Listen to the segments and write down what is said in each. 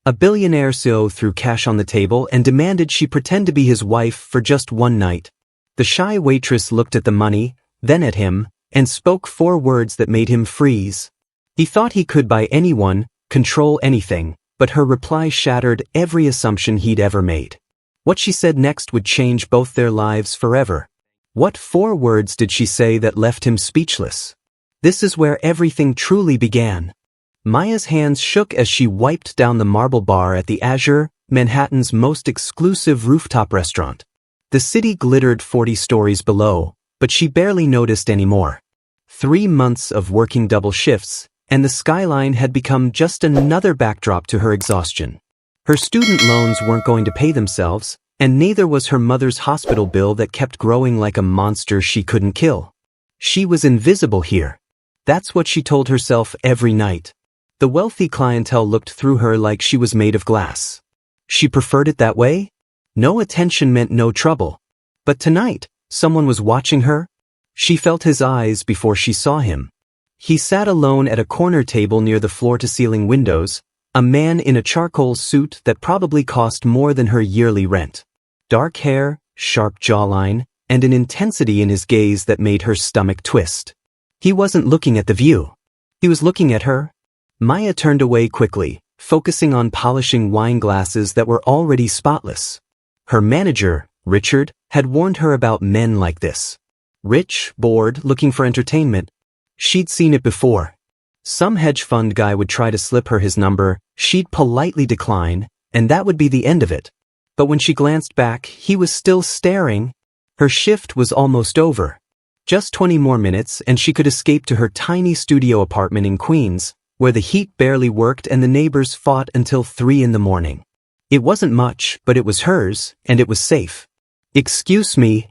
A billionaire CEO threw cash on the table and demanded she pretend to be his wife for just one night. The shy waitress looked at the money, then at him, and spoke 4 words that made him freeze. He thought he could buy anyone, control anything, but her reply shattered every assumption he'd ever made. What she said next would change both their lives forever. What 4 words did she say that left him speechless? This is where everything truly began. Maya's hands shook as she wiped down the marble bar at the Azure, Manhattan's most exclusive rooftop restaurant. The city glittered 40 stories below, but she barely noticed anymore. 3 months of working double shifts, and the skyline had become just another backdrop to her exhaustion. Her student loans weren't going to pay themselves, and neither was her mother's hospital bill that kept growing like a monster she couldn't kill. She was invisible here. That's what she told herself every night. The wealthy clientele looked through her like she was made of glass. She preferred it that way? No attention meant no trouble. But tonight, someone was watching her. She felt his eyes before she saw him. He sat alone at a corner table near the floor-to-ceiling windows, a man in a charcoal suit that probably cost more than her yearly rent. Dark hair, sharp jawline, and an intensity in his gaze that made her stomach twist. He wasn't looking at the view. He was looking at her. Maya turned away quickly, focusing on polishing wine glasses that were already spotless. Her manager, Richard, had warned her about men like this. Rich, bored, looking for entertainment. She'd seen it before. Some hedge fund guy would try to slip her his number, she'd politely decline, and that would be the end of it. But when she glanced back, he was still staring. Her shift was almost over. Just 20 more minutes and she could escape to her tiny studio apartment in Queens, where the heat barely worked and the neighbors fought until 3 in the morning. It wasn't much, but it was hers, and it was safe. "Excuse me."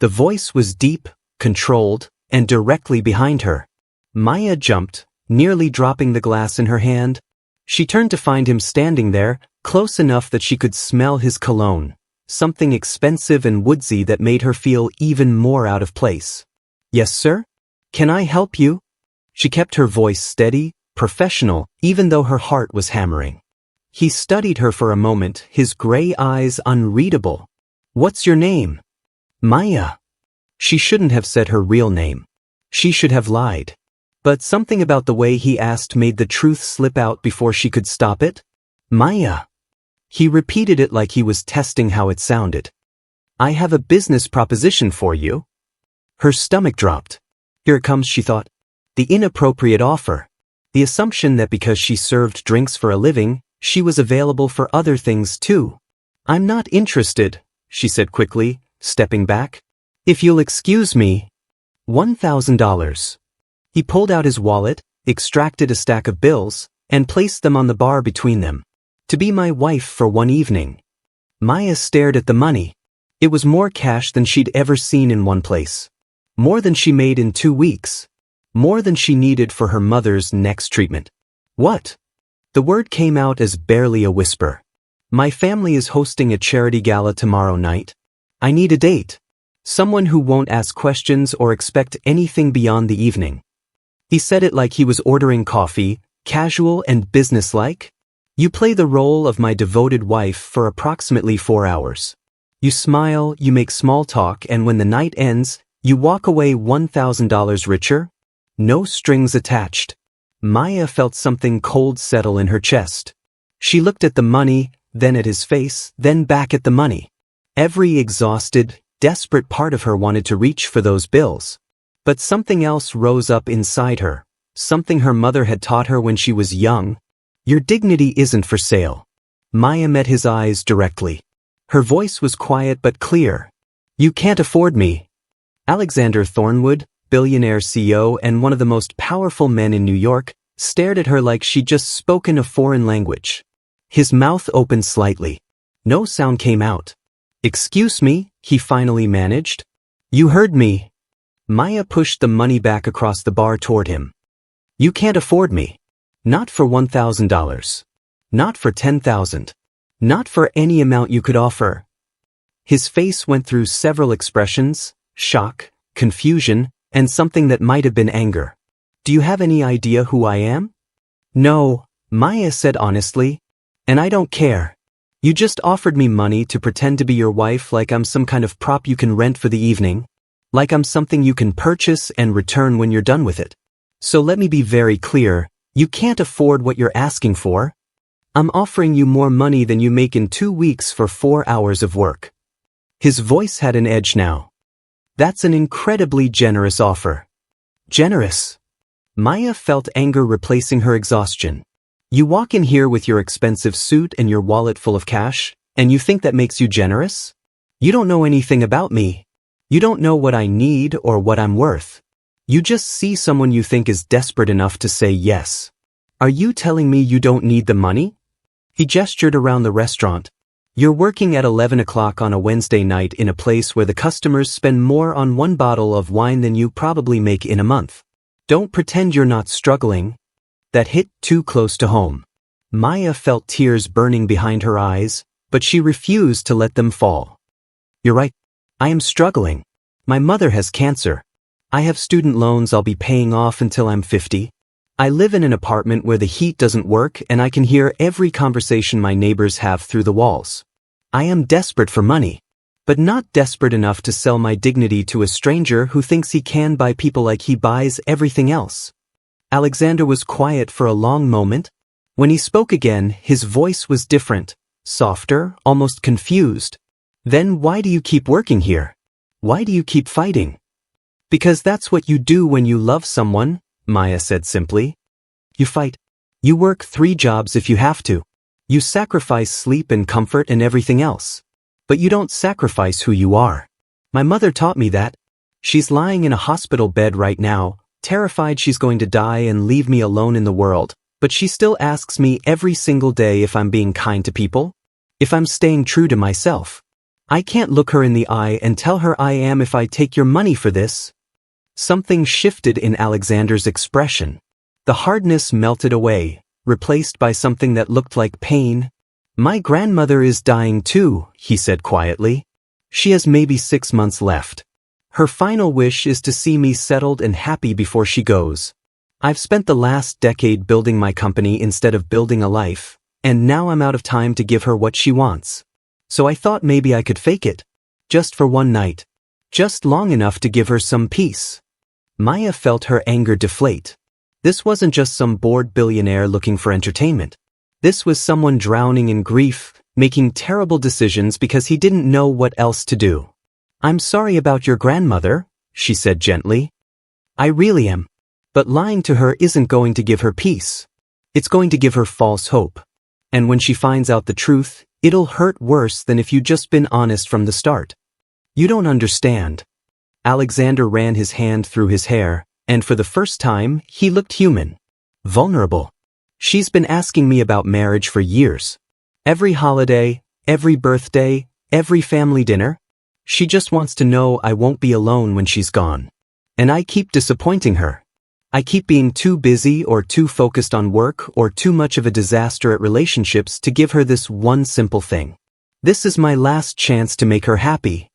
The voice was deep, controlled, and directly behind her. Maya jumped, nearly dropping the glass in her hand. She turned to find him standing there, close enough that she could smell his cologne, something expensive and woodsy that made her feel even more out of place. "Yes, sir? Can I help you?" She kept her voice steady, professional, even though her heart was hammering. He studied her for a moment, his gray eyes unreadable. "What's your name?" "Maya." She shouldn't have said her real name. She should have lied. But something about the way he asked made the truth slip out before she could stop it. "Maya." He repeated it like he was testing how it sounded. "I have a business proposition for you." Her stomach dropped. Here it comes, she thought. The inappropriate offer. The assumption that because she served drinks for a living, she was available for other things too. "I'm not interested," she said quickly, stepping back. "If you'll excuse me." $1,000. He pulled out his wallet, extracted a stack of bills, and placed them on the bar between them. "To be my wife for one evening." Maya stared at the money. It was more cash than she'd ever seen in one place. More than she made in 2 weeks. More than she needed for her mother's next treatment. "What?" The word came out as barely a whisper. "My family is hosting a charity gala tomorrow night. I need a date. Someone who won't ask questions or expect anything beyond the evening." He said it like he was ordering coffee, casual and businesslike. "You play the role of my devoted wife for approximately 4 hours. You smile, you make small talk, and when the night ends, you walk away $1,000 richer. No strings attached." Maya felt something cold settle in her chest. She looked at the money, then at his face, then back at the money. Every exhausted, desperate part of her wanted to reach for those bills. But something else rose up inside her, something her mother had taught her when she was young. "Your dignity isn't for sale." Maya met his eyes directly. Her voice was quiet but clear. "You can't afford me." Alexander Thornwood, billionaire CEO and one of the most powerful men in New York, stared at her like she'd just spoken a foreign language. His mouth opened slightly. No sound came out. "Excuse me," he finally managed. "You heard me." Maya pushed the money back across the bar toward him. "You can't afford me. Not for $1,000. Not for $10,000. Not for any amount you could offer." His face went through several expressions: shock, confusion, and something that might have been anger. "Do you have any idea who I am?" "No," Maya said honestly. And I don't care. You just offered me money to pretend to be your wife like I'm some kind of prop you can rent for the evening. Like I'm something you can purchase and return when you're done with it. So let me be very clear, you can't afford what you're asking for. I'm offering you more money than you make in 2 weeks for 4 hours of work. His voice had an edge now. That's an incredibly generous offer. Generous. Maya felt anger replacing her exhaustion. You walk in here with your expensive suit and your wallet full of cash, and you think that makes you generous? You don't know anything about me. You don't know what I need or what I'm worth. You just see someone you think is desperate enough to say yes. Are you telling me you don't need the money? He gestured around the restaurant. You're working at 11 o'clock on a Wednesday night in a place where the customers spend more on one bottle of wine than you probably make in a month. Don't pretend you're not struggling. That hit too close to home. Maya felt tears burning behind her eyes, but she refused to let them fall. You're right. I am struggling. My mother has cancer. I have student loans I'll be paying off until I'm 50. I live in an apartment where the heat doesn't work and I can hear every conversation my neighbors have through the walls. I am desperate for money, but not desperate enough to sell my dignity to a stranger who thinks he can buy people like he buys everything else. Alexander was quiet for a long moment. When he spoke again, his voice was different, softer, almost confused. Then why do you keep working here? Why do you keep fighting? Because that's what you do when you love someone, Maya said simply. You fight. You work 3 jobs if you have to. You sacrifice sleep and comfort and everything else. But you don't sacrifice who you are. My mother taught me that. She's lying in a hospital bed right now, terrified she's going to die and leave me alone in the world, but she still asks me every single day if I'm being kind to people, if I'm staying true to myself. I can't look her in the eye and tell her I am if I take your money for this. Something shifted in Alexander's expression. The hardness melted away, replaced by something that looked like pain. My grandmother is dying too, he said quietly. She has maybe 6 months left. Her final wish is to see me settled and happy before she goes. I've spent the last decade building my company instead of building a life, and now I'm out of time to give her what she wants. So I thought maybe I could fake it. Just for one night. Just long enough to give her some peace. Maya felt her anger deflate. This wasn't just some bored billionaire looking for entertainment. This was someone drowning in grief, making terrible decisions because he didn't know what else to do. I'm sorry about your grandmother, she said gently. I really am. But lying to her isn't going to give her peace. It's going to give her false hope. And when she finds out the truth, it'll hurt worse than if you'd just been honest from the start. You don't understand. Alexander ran his hand through his hair, and for the first time, he looked human. Vulnerable. She's been asking me about marriage for years. Every holiday, every birthday, every family dinner. She just wants to know I won't be alone when she's gone. And I keep disappointing her. I keep being too busy or too focused on work or too much of a disaster at relationships to give her this one simple thing. This is my last chance to make her happy.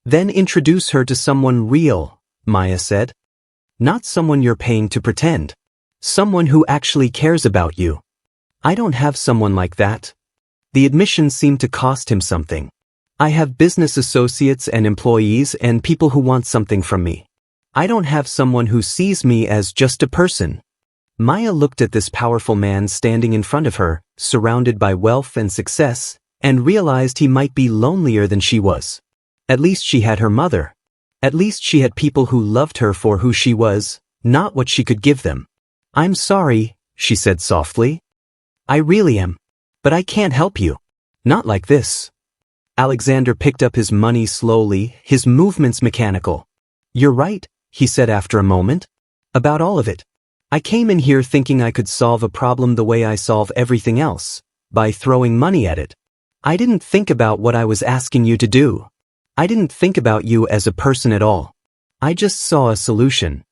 Then introduce her to someone real, Maya said. Not someone you're paying to pretend. Someone who actually cares about you. I don't have someone like that. The admission seemed to cost him something. I have business associates and employees and people who want something from me. I don't have someone who sees me as just a person. Maya looked at this powerful man standing in front of her, surrounded by wealth and success, and realized he might be lonelier than she was. At least she had her mother. At least she had people who loved her for who she was, not what she could give them. I'm sorry, she said softly. I really am. But I can't help you. Not like this. Alexander picked up his money slowly, his movements mechanical. You're right, he said after a moment. About all of it. I came in here thinking I could solve a problem the way I solve everything else, by throwing money at it. I didn't think about what I was asking you to do. I didn't think about you as a person at all. I just saw a solution.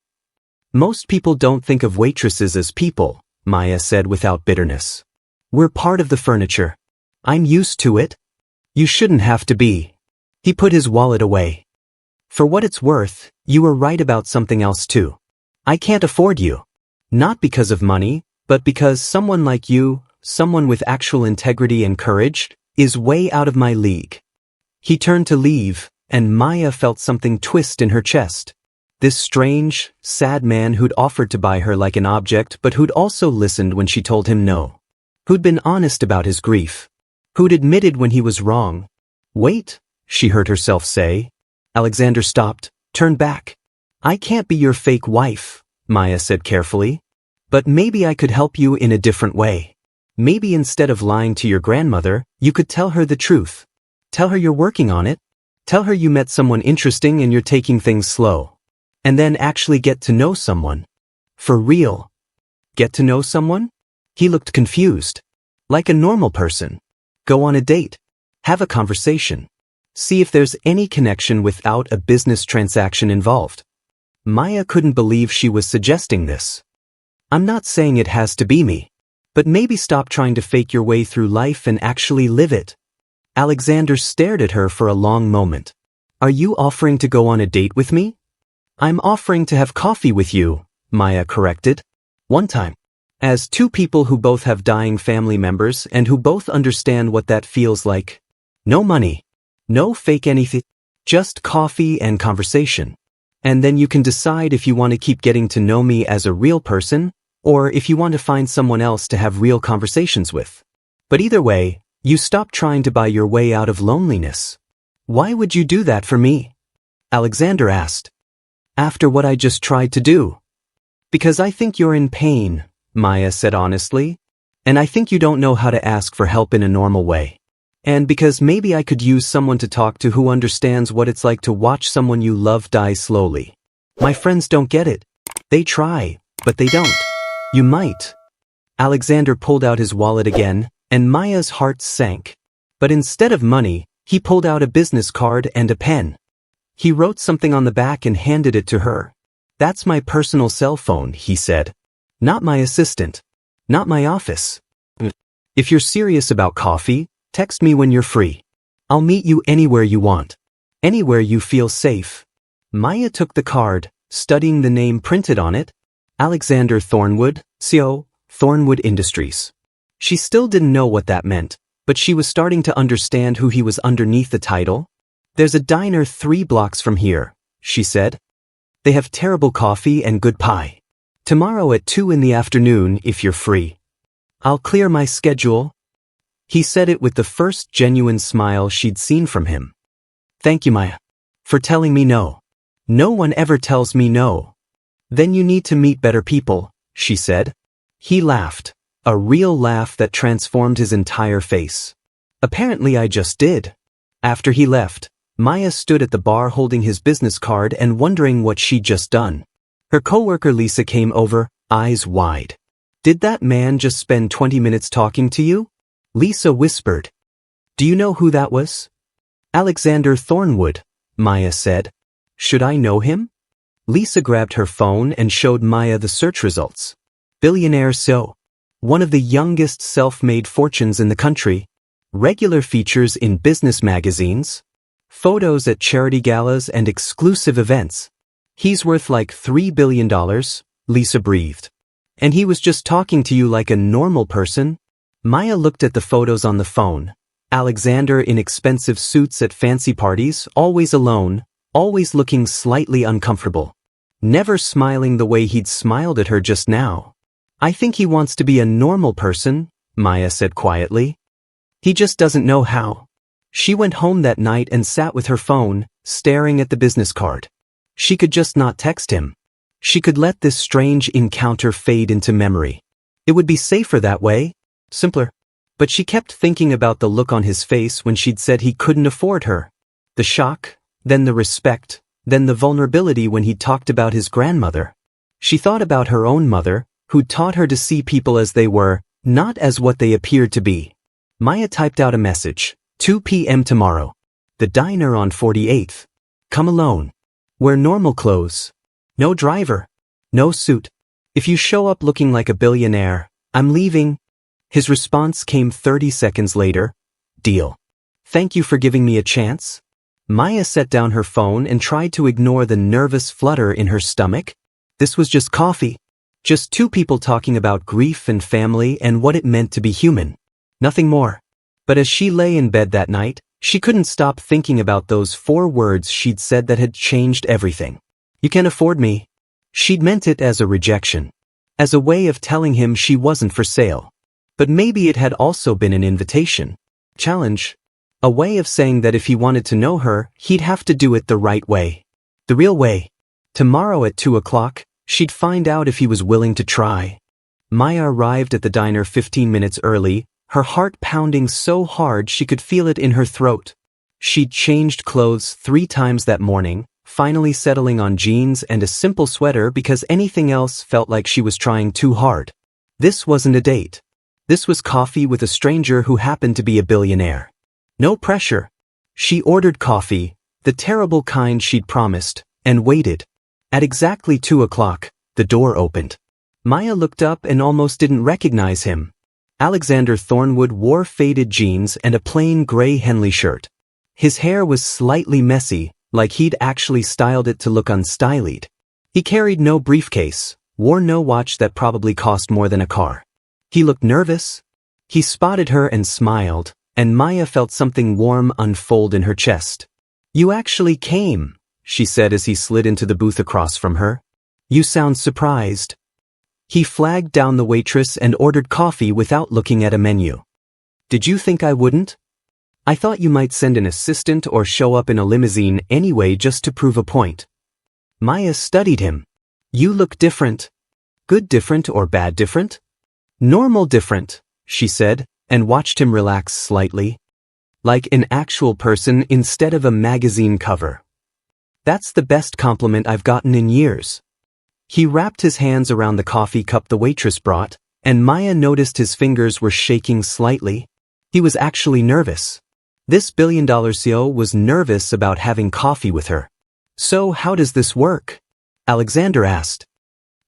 Most people don't think of waitresses as people, Maya said without bitterness. We're part of the furniture. I'm used to it. You shouldn't have to be. He put his wallet away. For what it's worth, you were right about something else too. I can't afford you. Not because of money, but because someone like you, someone with actual integrity and courage, is way out of my league. He turned to leave, and Maya felt something twist in her chest. This strange, sad man who'd offered to buy her like an object but who'd also listened when she told him no. Who'd been honest about his grief. Who'd admitted when he was wrong. Wait, she heard herself say. Alexander stopped, turned back. I can't be your fake wife, Maya said carefully. But maybe I could help you in a different way. Maybe instead of lying to your grandmother, you could tell her the truth. Tell her you're working on it. Tell her you met someone interesting and you're taking things slow. And then actually get to know someone. For real. Get to know someone? He looked confused. Like a normal person. Go on a date. Have a conversation. See if there's any connection without a business transaction involved. Maya couldn't believe she was suggesting this. I'm not saying it has to be me. But maybe stop trying to fake your way through life and actually live it. Alexander stared at her for a long moment. Are you offering to go on a date with me? I'm offering to have coffee with you, Maya corrected. One time. As two people who both have dying family members and who both understand what that feels like. No money. No fake anything. Just coffee and conversation. And then you can decide if you want to keep getting to know me as a real person, or if you want to find someone else to have real conversations with. But either way, you stop trying to buy your way out of loneliness. Why would you do that for me? Alexander asked. After what I just tried to do. Because I think you're in pain, Maya said honestly. And I think you don't know how to ask for help in a normal way. And because maybe I could use someone to talk to who understands what it's like to watch someone you love die slowly. My friends don't get it. They try, but they don't. You might. Alexander pulled out his wallet again, and Maya's heart sank. But instead of money, he pulled out a business card and a pen. He wrote something on the back and handed it to her. That's my personal cell phone, he said. Not my assistant. Not my office. If you're serious about coffee, text me when you're free. I'll meet you anywhere you want. Anywhere you feel safe. Maya took the card, studying the name printed on it. Alexander Thornwood, CO, Thornwood Industries. She still didn't know what that meant, but she was starting to understand who he was underneath the title. There's a diner 3 blocks from here, she said. They have terrible coffee and good pie. Tomorrow at 2 in the afternoon if you're free. I'll clear my schedule. He said it with the first genuine smile she'd seen from him. Thank you, Maya. For telling me no. No one ever tells me no. Then you need to meet better people, she said. He laughed, a real laugh that transformed his entire face. Apparently I just did. After he left, Maya stood at the bar holding his business card and wondering what she'd just done. Her coworker Lisa came over, eyes wide. Did that man just spend 20 minutes talking to you? Lisa whispered. Do you know who that was? Alexander Thornwood, Maya said. Should I know him? Lisa grabbed her phone and showed Maya the search results. Billionaire so. One of the youngest self-made fortunes in the country. Regular features in business magazines. Photos at charity galas and exclusive events. He's worth like $3 billion, Lisa breathed. And he was just talking to you like a normal person? Maya looked at the photos on the phone. Alexander in expensive suits at fancy parties, always alone, always looking slightly uncomfortable. Never smiling the way he'd smiled at her just now. I think he wants to be a normal person, Maya said quietly. He just doesn't know how. She went home that night and sat with her phone, staring at the business card. She could just not text him. She could let this strange encounter fade into memory. It would be safer that way, simpler. But she kept thinking about the look on his face when she'd said he couldn't afford her. The shock, then the respect, then the vulnerability when he talked about his grandmother. She thought about her own mother, who'd taught her to see people as they were, not as what they appeared to be. Maya typed out a message. 2 p.m. tomorrow. The diner on 48th. Come alone. Wear normal clothes. No driver. No suit. If you show up looking like a billionaire, I'm leaving. His response came 30 seconds later. Deal. Thank you for giving me a chance. Maya set down her phone and tried to ignore the nervous flutter in her stomach. This was just coffee. Just two people talking about grief and family and what it meant to be human. Nothing more. But as she lay in bed that night, she couldn't stop thinking about those 4 words she'd said that had changed everything. You can't afford me. She'd meant it as a rejection. As a way of telling him she wasn't for sale. But maybe it had also been an invitation. Challenge. A way of saying that if he wanted to know her, he'd have to do it the right way. The real way. Tomorrow at 2 o'clock, she'd find out if he was willing to try. Maya arrived at the diner 15 minutes early, her heart pounding so hard she could feel it in her throat. She'd changed clothes 3 times that morning, finally settling on jeans and a simple sweater because anything else felt like she was trying too hard. This wasn't a date. This was coffee with a stranger who happened to be a billionaire. No pressure. She ordered coffee, the terrible kind she'd promised, and waited. At exactly 2 o'clock, the door opened. Maya looked up and almost didn't recognize him. Alexander Thornwood wore faded jeans and a plain gray Henley shirt. His hair was slightly messy, like he'd actually styled it to look unstylied. He carried no briefcase, wore no watch that probably cost more than a car. He looked nervous. He spotted her and smiled, and Maya felt something warm unfold in her chest. "You actually came," she said as he slid into the booth across from her. "You sound surprised." He flagged down the waitress and ordered coffee without looking at a menu. "Did you think I wouldn't? I thought you might send an assistant or show up in a limousine anyway just to prove a point." Maya studied him. "You look different." "Good different or bad different?" "Normal different," she said, and watched him relax slightly. "Like an actual person instead of a magazine cover. That's the best compliment I've gotten in years." He wrapped his hands around the coffee cup the waitress brought, and Maya noticed his fingers were shaking slightly. He was actually nervous. This billion-dollar CEO was nervous about having coffee with her. "So how does this work?" Alexander asked.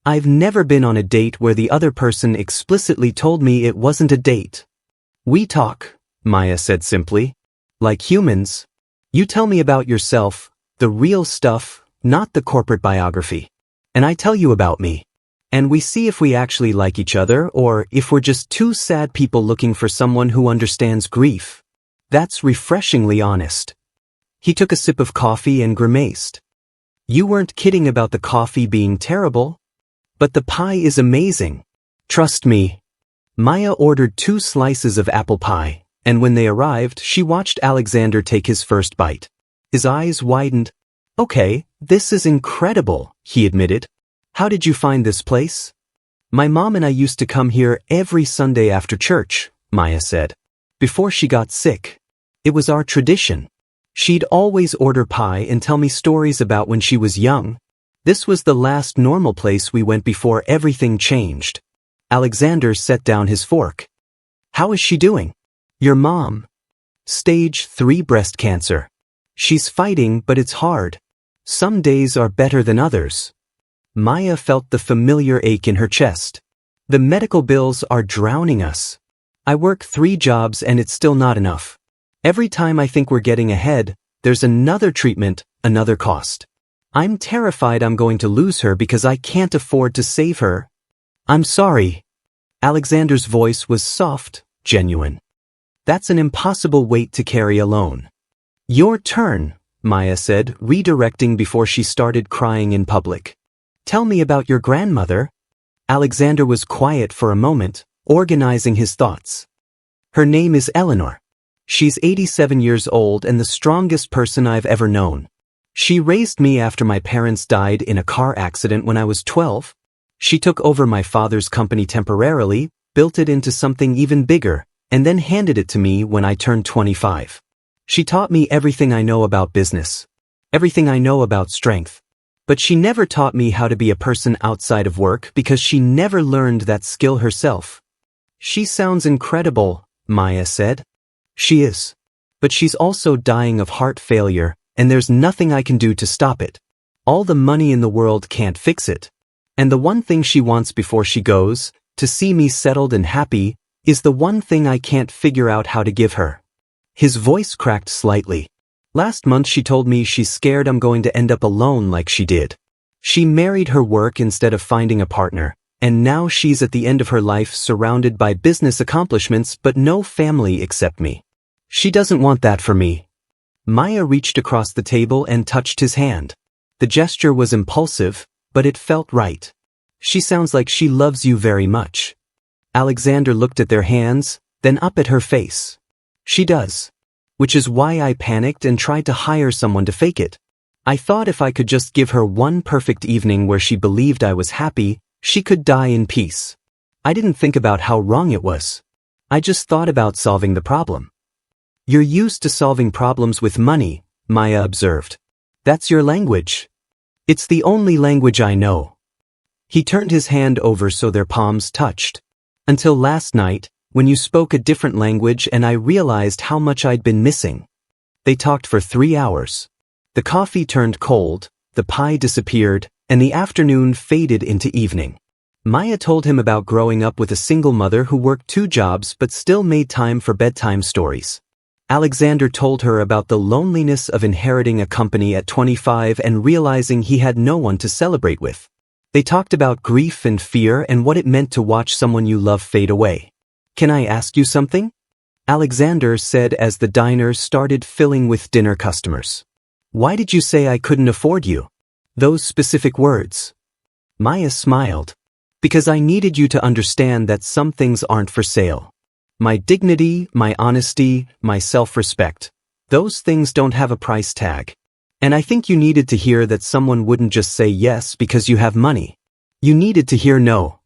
"I've never been on a date where the other person explicitly told me it wasn't a date. We talk," Maya said simply. "Like humans. You tell me about yourself, the real stuff, not the corporate biography. And I tell you about me. And we see if we actually like each other or if we're just two sad people looking for someone who understands grief. That's refreshingly honest." He took a sip of coffee and grimaced. "You weren't kidding about the coffee being terrible? But the pie is amazing. Trust me." Maya ordered 2 slices of apple pie, and when they arrived, she watched Alexander take his first bite. His eyes widened. "Okay, this is incredible," he admitted. "How did you find this place?" "My mom and I used to come here every Sunday after church," Maya said. "Before she got sick. It was our tradition. She'd always order pie and tell me stories about when she was young. This was the last normal place we went before everything changed." Alexander set down his fork. "How is she doing?" "Your mom. Stage 3 breast cancer. She's fighting, but it's hard. Some days are better than others." Maya felt the familiar ache in her chest. "The medical bills are drowning us. I work 3 jobs and it's still not enough. Every time I think we're getting ahead, there's another treatment, another cost. I'm terrified I'm going to lose her because I can't afford to save her." "I'm sorry." Alexander's voice was soft, genuine. "That's an impossible weight to carry alone." "Your turn," Maya said, redirecting before she started crying in public. "Tell me about your grandmother." Alexander was quiet for a moment, organizing his thoughts. "Her name is Eleanor. She's 87 years old and the strongest person I've ever known. She raised me after my parents died in a car accident when I was 12. She took over my father's company temporarily, built it into something even bigger, and then handed it to me when I turned 25. She taught me everything I know about business, everything I know about strength. But she never taught me how to be a person outside of work because she never learned that skill herself." "She sounds incredible," Maya said. "She is. But she's also dying of heart failure, and there's nothing I can do to stop it. All the money in the world can't fix it. And the one thing she wants before she goes, to see me settled and happy, is the one thing I can't figure out how to give her." His voice cracked slightly. "Last month she told me she's scared I'm going to end up alone like she did. She married her work instead of finding a partner, And now she's at the end of her life surrounded by business accomplishments but no family except me. She doesn't want that for me. Maya reached across the table and touched his hand. The gesture was impulsive, but it felt right. She sounds like she loves you very much. Alexander looked at their hands, then up at her face. She does. Which is why I panicked and tried to hire someone to fake it. I thought if I could just give her one perfect evening where she believed I was happy, she could die in peace. I didn't think about how wrong it was. I just thought about solving the problem. You're used to solving problems with money, Maya observed. That's your language. It's the only language I know. He turned his hand over so their palms touched. Until last night, when you spoke a different language and I realized how much I'd been missing. They talked for 3 hours. The coffee turned cold, the pie disappeared, and the afternoon faded into evening. Maya told him about growing up with a single mother who worked 2 jobs but still made time for bedtime stories. Alexander told her about the loneliness of inheriting a company at 25 and realizing he had no one to celebrate with. They talked about grief and fear and what it meant to watch someone you love fade away. Can I ask you something? Alexander said as the diner started filling with dinner customers. Why did you say I couldn't afford you? Those specific words. Maya smiled. Because I needed you to understand that some things aren't for sale. My dignity, my honesty, my self-respect. Those things don't have a price tag. And I think you needed to hear that someone wouldn't just say yes because you have money. You needed to hear no.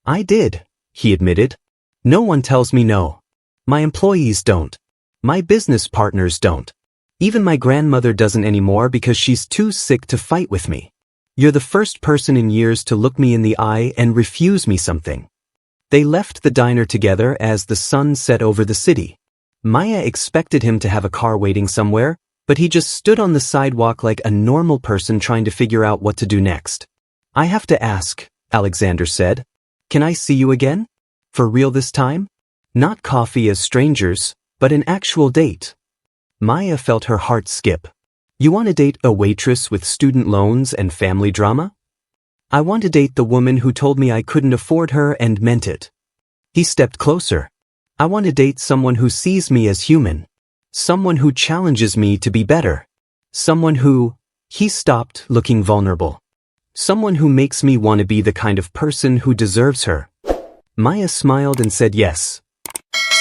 I did, he admitted. No one tells me no. My employees don't. My business partners don't. Even my grandmother doesn't anymore because she's too sick to fight with me. You're the first person in years to look me in the eye and refuse me something. They left the diner together as the sun set over the city. Maya expected him to have a car waiting somewhere, but he just stood on the sidewalk like a normal person trying to figure out what to do next. I have to ask, Alexander said. Can I see you again? For real this time? Not coffee as strangers, but an actual date. Maya felt her heart skip. You want to date a waitress with student loans and family drama? I want to date the woman who told me I couldn't afford her and meant it. He stepped closer. I want to date someone who sees me as human. Someone who challenges me to be better. Someone who... He stopped, looking vulnerable. Someone who makes me want to be the kind of person who deserves her. Maya smiled and said yes.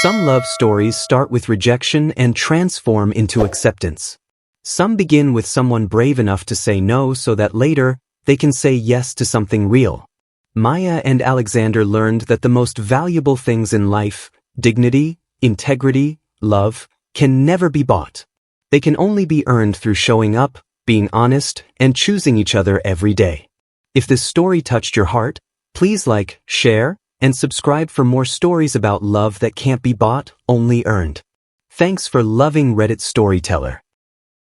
Some love stories start with rejection and transform into acceptance. Some begin with someone brave enough to say no so that later, they can say yes to something real. Maya and Alexander learned that the most valuable things in life, dignity, integrity, love, can never be bought. They can only be earned through showing up, being honest, and choosing each other every day. If this story touched your heart, please like, share, and subscribe for more stories about love that can't be bought, only earned. Thanks for loving Reddit Storyteller.